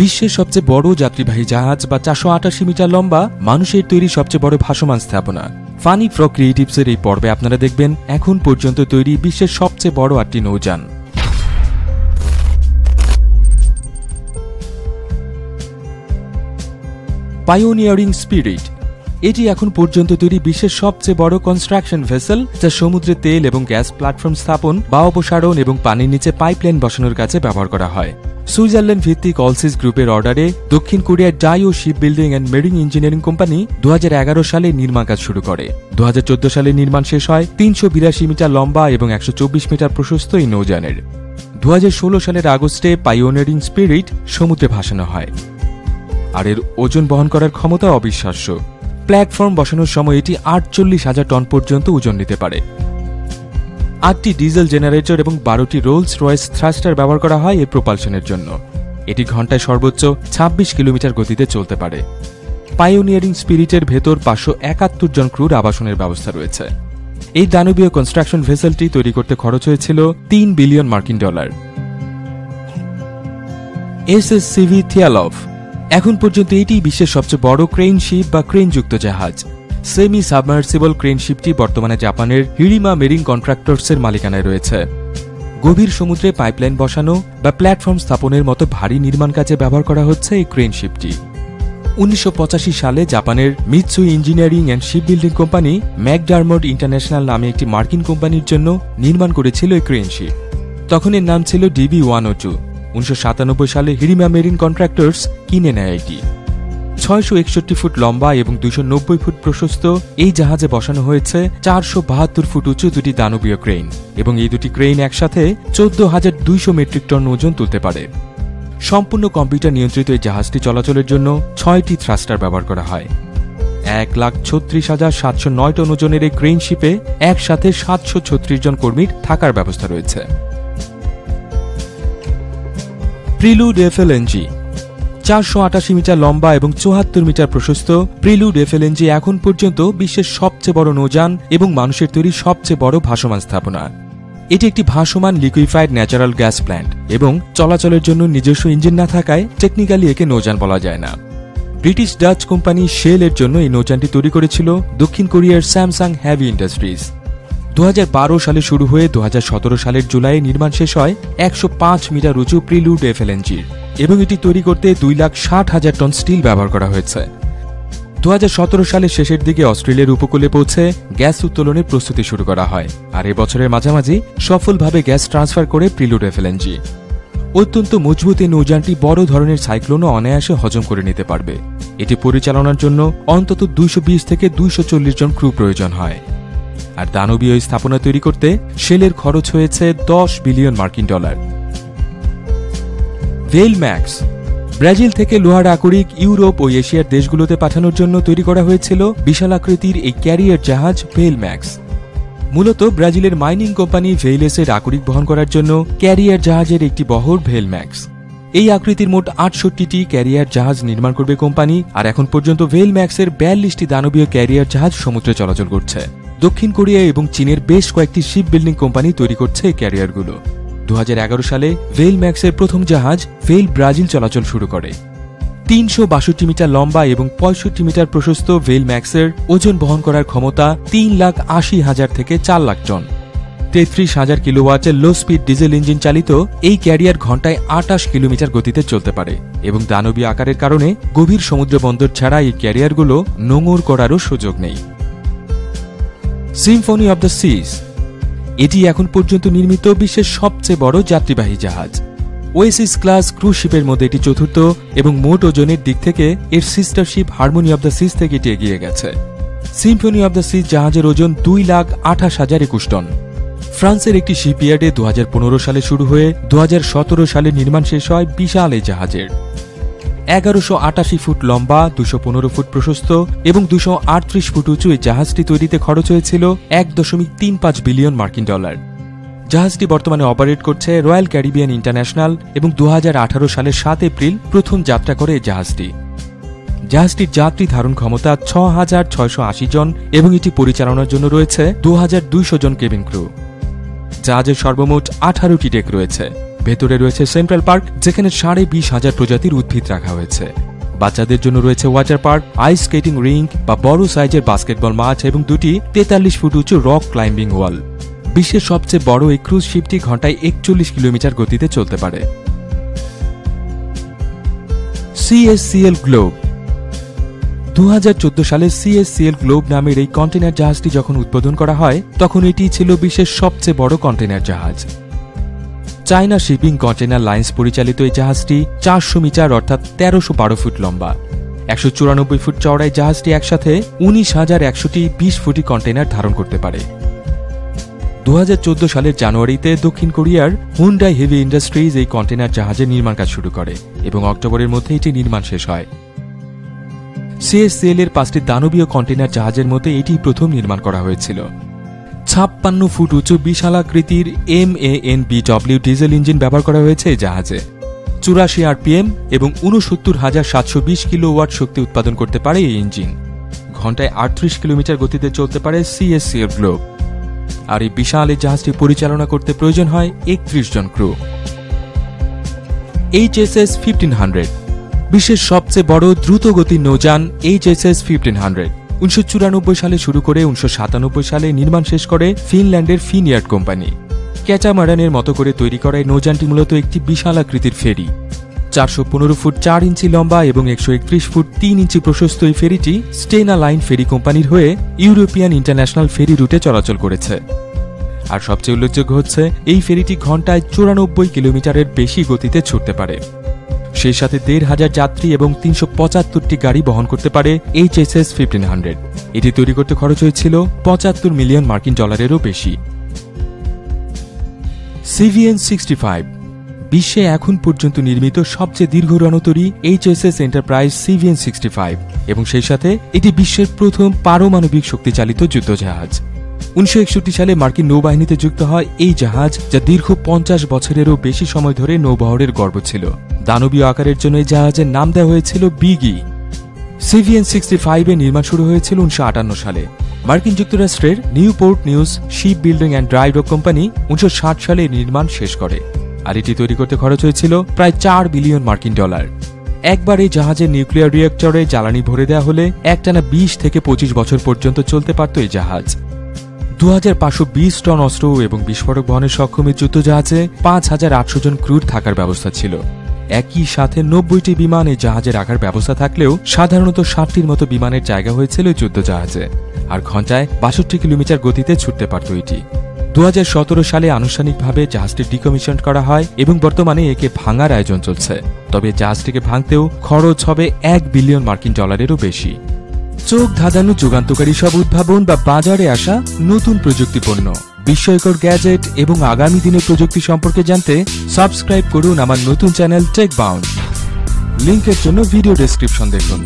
বিশ্বের সবচেয়ে বড় যাত্রীবাহী জাহাজ বা 488 মিটার লম্বা মানুষের তৈরি সবচেয়ে বড় ভাসমান স্থাপনা। ফানি ফ্র ক্রিয়েটিভসের এই পর্বে আপনারা দেখবেন এখন পর্যন্ত তৈরি বিশ্বের সবচেয়ে বড় 8টি নৌযান। পায়োনিয়ারিং স্পিরিট এটি এখন পর্যন্ত তৈরি বিশ্বের সবচেয়ে বড় কনস্ট্রাকশন ভেসেল, যা সমুদ্রে তেল এবং গ্যাস প্ল্যাটফর্ম স্থাপন বা অপসারণ এবং পানির নিচে পাইপলাইন বসানোর কাজে ব্যবহার করা হয়। সুইজারল্যান্ড ভিত্তিক অলসিস গ্রুপের অর্ডারে দক্ষিণ কোরিয়ার Daewoo ship building and marine engineering company 2011 সালে নির্মাণ কাজ শুরু করে। 2014 সালে নির্মাণ শেষ হয় 382 মিটার লম্বা এবং 124 মিটার প্রশস্ত এই নৌযানের। 2016 সালের আগস্টে পায়োনিয়ারিং স্পিরিট সমুদ্রে ভাসানো হয়, আর এর ওজন বহন করার ক্ষমতা অবিশ্বাস্য। প্ল্যাটফর্ম বসানোর সময় এটি 48,000 টন পর্যন্ত ওজন নিতে পারে। 8টি ডিজেল জেনারেটর এবং 12টি রোলস রয়েস থ্রাস্টার ব্যবহার করা হয় এর প্রোপালশনের জন্য। এটি ঘন্টায় সর্বোচ্চ 26 কিলোমিটার গতিতে চলতে পারে। পায়োনিয়ারিং স্পিরিটের ভেতর 571 জন ক্রুর আবাসনের ব্যবস্থা রয়েছে। এই দানবীয় কনস্ট্রাকশন ভেসেলটি তৈরি করতে খরচ হয়েছিল $3 বিলিয়ন। এসএসসিভি থিয়ালভ এখন পর্যন্ত এটি বিশ্বের সবচেয়ে বড় ক্রেন শিপ বা ক্রেনযুক্ত জাহাজ। সেমি সাবমার্সিবল ক্রেন শিপটি বর্তমানে জাপানের হিরিমা মেরিন কন্ট্রাক্টরসের মালিকানায় রয়েছে। গভীর সমুদ্রে পাইপলাইন বসানো বা প্ল্যাটফর্ম স্থাপনের মতো ভারী নির্মাণ কাজে ব্যবহার করা হচ্ছে এই ক্রেন শিপটি। 1985 সালে জাপানের Mitsui engineering and ship building company McDermott international নামে একটি মার্কিন কোম্পানির জন্য নির্মাণ করেছিল এই ক্রেন শিপ। তখন এর নাম ছিল DB-102। 1997 সালে হিরিমা মেরিন কন্ট্রাক্টরস কিনে নেয় এটি। 661 ফুট লম্বা এবং 290 ফুট প্রশস্ত এই জাহাজে বসানো হয়েছে 472 ফুট উঁচু দুটি দানবীয় ক্রেন, এবং এই দুটি ক্রেন একসাথে 14,200 মেট্রিক টন ওজন তুলতে পারে। সম্পূর্ণ কম্পিউটার নিয়ন্ত্রিত এই জাহাজটি চলাচলের জন্য 6টি থ্রাস্টার ব্যবহার করা হয়। 1,36,709 টন ওজনের এই ক্রেন শিপে একসাথে 736 জন কর্মীর থাকার ব্যবস্থা রয়েছে। প্রিলুড FLNG 488 মিটার লম্বা এবং 74 মিটার প্রশস্ত প্রিলুড FLNG এখন পর্যন্ত বিশ্বের সবচেয়ে বড় নৌযান এবং মানুষের তৈরি সবচেয়ে বড় ভাসমান স্থাপনা। এটি একটি ভাসমান লিকুইফাইড ন্যাচারাল গ্যাস প্ল্যান্ট এবং চলাচলের জন্য নিজস্ব ইঞ্জিন না থাকায় টেকনিক্যালি একে নৌযান বলা যায় না। ব্রিটিশ ডাচ কোম্পানি শেল এর জন্য এই নৌযানটি তৈরি করেছিল দক্ষিণ কোরিয়ার স্যামসাং হেভি ইন্ডাস্ট্রিজ। 2012 সালে শুরু হয়ে 2017 সালের জুলাইয়ে নির্মাণ শেষ হয় 105 মিটার উঁচু প্রিলুড FLNG, এবং এটি তৈরি করতে 2,60,000 টন স্টিল ব্যবহার করা হয়েছে। 2017 সালের শেষের দিকে অস্ট্রেলিয়ার উপকূলে পৌঁছে গ্যাস উত্তোলনের প্রস্তুতি শুরু করা হয়, আর এ বছরের মাঝামাঝি সফলভাবে গ্যাস ট্রান্সফার করে প্রিলুড FLNG। অত্যন্ত মজবুত এই নৌযানটি বড় ধরনের সাইক্লোনও অনায়াসে হজম করে নিতে পারবে। এটি পরিচালনার জন্য অন্তত 220 থেকে 240 জন ক্রু প্রয়োজন হয়। আর দানবীয় স্থাপনা তৈরি করতে শেলের খরচ হয়েছে $10 বিলিয়ন। ভেইল ম্যাক্স ব্রাজিল থেকে লোহার আকরিক ইউরোপ ও এশিয়ার দেশগুলোতে পাঠানোর জন্য তৈরি করা হয়েছিল বিশাল আকৃতির এই ক্যারিয়ার জাহাজ ভেইল ম্যাক্স। মূলত ব্রাজিলের মাইনিং কোম্পানি ভেইলেসের আকরিক বহন করার জন্য ক্যারিয়ার জাহাজের একটি বহর ভেইল ম্যাক্স। এই আকৃতির মোট 68টি ক্যারিয়ার জাহাজ নির্মাণ করবে কোম্পানি, আর এখন পর্যন্ত ভেইল ম্যাক্সের 42টি দানবীয় ক্যারিয়ার জাহাজ সমুদ্রে চলাচল করছে। দক্ষিণ কোরিয়া এবং চীনের বেশ কয়েকটি শিপ বিল্ডিং কোম্পানি তৈরি করছে এই ক্যারিয়ারগুলো। 2011 সালে ভেইল ম্যাক্সের প্রথম জাহাজ ভেইল ব্রাজিল চলাচল শুরু করে। 362 মিটার লম্বা এবং 65 মিটার প্রশস্ত ভেইল ম্যাক্সের ওজন বহন করার ক্ষমতা 3,80,000 থেকে 4 লাখ টন। 33,000 কিলোওয়াটের লো স্পিড ডিজেল ইঞ্জিন চালিত এই ক্যারিয়ার ঘন্টায় 28 কিলোমিটার গতিতে চলতে পারে, এবং দানবীয় আকারের কারণে গভীর সমুদ্র বন্দর ছাড়া এই ক্যারিয়ারগুলো নোঙর করারও সুযোগ নেই। সিম্ফনি অব দ্য সিজ এটি এখন পর্যন্ত নির্মিত বিশ্বের সবচেয়ে বড় যাত্রীবাহী জাহাজ। ওয়েসিস ক্লাস ক্রুজ শিপের মধ্যে এটি চতুর্থ, এবং মোট ওজনের দিক থেকে এর sister ship Harmony of the Seas থেকে এটি এগিয়ে গেছে। সিম্ফনি অব দ্য সিজ জাহাজের ওজন 2,28,021 টন। ফ্রান্সের একটি শিপইয়ার্ডে 2015 সালে শুরু হয়ে 2017 সালে নির্মাণ শেষ হয় বিশাল এই জাহাজের। 1188 ফুট লম্বা, 215 ফুট প্রশস্ত এবং 238 ফুট উঁচু এই জাহাজটি তৈরিতে খরচ হয়েছিল $1.35 বিলিয়ন। জাহাজটি বর্তমানে অপারেট করছে রয়্যাল ক্যারিবিয়ান ইন্টারন্যাশনাল, এবং 2018 সালের 7 এপ্রিল প্রথম যাত্রা করে এই জাহাজটি। জাহাজটির যাত্রী ধারণ ক্ষমতা 6,680 জন, এবং এটি পরিচালনার জন্য রয়েছে 2,200 জন কেবিন ক্রু। জাহাজের সর্বমোট 18টি ডেক রয়েছে। ভেতরে রয়েছে সেন্ট্রাল পার্ক, যেখানে 20,500 প্রজাতির উদ্ভিদ রাখা হয়েছে। বাচ্চাদের জন্য রয়েছে water park, ice skating rink বা বড় সাইজের বাস্কেটবল মাঠ এবং 2টি 43 ফুট উঁচু রক ক্লাইম্বিং ওয়াল। বিশ্বের সবচেয়ে বড় এই ক্রুজ শিপটি ঘন্টায় 41 কিলোমিটার গতিতে চলতে পারে। CSCL globe. 2014 সালে CSCL গ্লোব নামের এই কন্টেনার জাহাজটি যখন উদ্বোধন করা হয়, তখন এটি ছিল বিশ্বের সবচেয়ে বড় কন্টেনার জাহাজ। চায়না শিপিং কন্টেনার লাইন্স পরিচালিত এই জাহাজটি 400 মিটার অর্থাৎ 1312 ফুট লম্বা। 194 ফুট চওড়ায় জাহাজটি একসাথে 19,100টি 20 ফুটি কন্টেনার ধারণ করতে পারে। 2014 সালের জানুয়ারিতে দক্ষিণ কোরিয়ার হুন্ডাই হেভি ইন্ডাস্ট্রিজ এই কন্টেনার জাহাজের নির্মাণ কাজ শুরু করে এবং অক্টোবরের মধ্যে এটি নির্মাণ শেষ হয়। CSCL এর 5টি দানবীয় কন্টেনার জাহাজের মধ্যে এটি প্রথম নির্মাণ করা হয়েছিল। 56 ফুট উঁচু বিশালাকৃতির MAN-BW ডিজেল ইঞ্জিন ব্যবহার করা হয়েছে এই জাহাজে। 84 RPM এবং 69,720 কিলোওয়াট শক্তি উৎপাদন করতে পারে এই ইঞ্জিন। ঘন্টায় 38 কিলোমিটার গতিতে চলতে পারে CSCL গ্লোব। আর এই বিশাল এই জাহাজটি পরিচালনা করতে প্রয়োজন হয় 31 জন ক্রু। HSS 1500 বিশ্বের সবচেয়ে বড় দ্রুতগতির নৌযান HSS 1500 1994 সালে শুরু করে 1997 সালে নির্মাণ শেষ করে ফিনল্যান্ডের ফিনয়ার্ড কোম্পানি। ক্যাটামারানের মতো করে তৈরি করা এই নৌযানটি মূলত একটি বিশাল আকৃতির ফেরি। 415 ফুট 4 ইঞ্চি লম্বা এবং 131 ফুট 3 ইঞ্চি প্রশস্ত এই ফেরিটি স্টেনা লাইন ফেরি কোম্পানির হয়ে ইউরোপিয়ান ইন্টারন্যাশনাল ফেরি রুটে চলাচল করেছে। আর সবচেয়ে উল্লেখযোগ্য হচ্ছে এই ফেরিটি ঘন্টায় 94 কিলোমিটারের বেশি গতিতে ছুটতে পারে। সেই সাথে 1,500 যাত্রী এবং 375টি গাড়ি বহন করতে পারে HSS 1500। এটি তৈরি করতে খরচ হয়েছিল $75 মিলিয়ন বেশি। CVN 65 বিশ্বে এখন পর্যন্ত নির্মিত সবচেয়ে দীর্ঘ রণতরী HSS এন্টারপ্রাইজ CVN 65 এবং সেই সাথে এটি বিশ্বের প্রথম পারমাণবিক শক্তিচালিত যুদ্ধজাহাজ। 1961 সালে মার্কিন নৌবাহিনীতে যুক্ত হয় এই জাহাজ, যা দীর্ঘ 50 বছরেরও বেশি সময় ধরে নৌবহরের গর্ব ছিল। দানবীয় আকারের জন্য এই জাহাজের নাম দেওয়া হয়েছিল বিগি। CVN 65 এর নির্মাণ শুরু হয়েছিল 1958 সালে। মার্কিন যুক্তরাষ্ট্রের Newport news sheep building and dry doc company 1960 সালে নির্মাণ শেষ করে। আর এটি তৈরি করতে খরচ হয়েছিল প্রায় $4 বিলিয়ন। একবার এই জাহাজের নিউক্লিয়ার রিঅ্যাক্টরে জ্বালানি ভরে দেওয়া হলে একটানা 20 থেকে 25 বছর পর্যন্ত চলতে পারত এই জাহাজ। 2520 টন অস্ত্র এবং বিস্ফোরক বহনের সক্ষম এই যুদ্ধজাহাজে 5800 জন ক্রুর থাকার ব্যবস্থা ছিল। একই সাথে 90টি বিমান এই জাহাজে রাখার ব্যবস্থা থাকলেও সাধারণত 60টির মতো বিমানের জায়গা হয়েছিল যুদ্ধজাহাজে। আর ঘন্টায় 62 কিলোমিটার গতিতে ছুটতে পারত এটি। 2017 সালে আনুষ্ঠানিকভাবে জাহাজটি ডিকমিশন করা হয় এবং বর্তমানে একে ভাঙার আয়োজন চলছে। তবে জাহাজটিকে ভাঙতেও খরচ হবে $1 বিলিয়ন বেশি। চোখ ধাঁধানো যুগান্তকারী সব উদ্ভাবন বা বাজারে আসা নতুন প্রযুক্তি পণ্য, বিস্ময়কর গ্যাজেট এবং আগামী দিনের প্রযুক্তি সম্পর্কে জানতে সাবস্ক্রাইব করুন আমার নতুন চ্যানেল টেক বাউন্ড। লিংকের জন্য ভিডিও ডেসক্রিপশন দেখুন।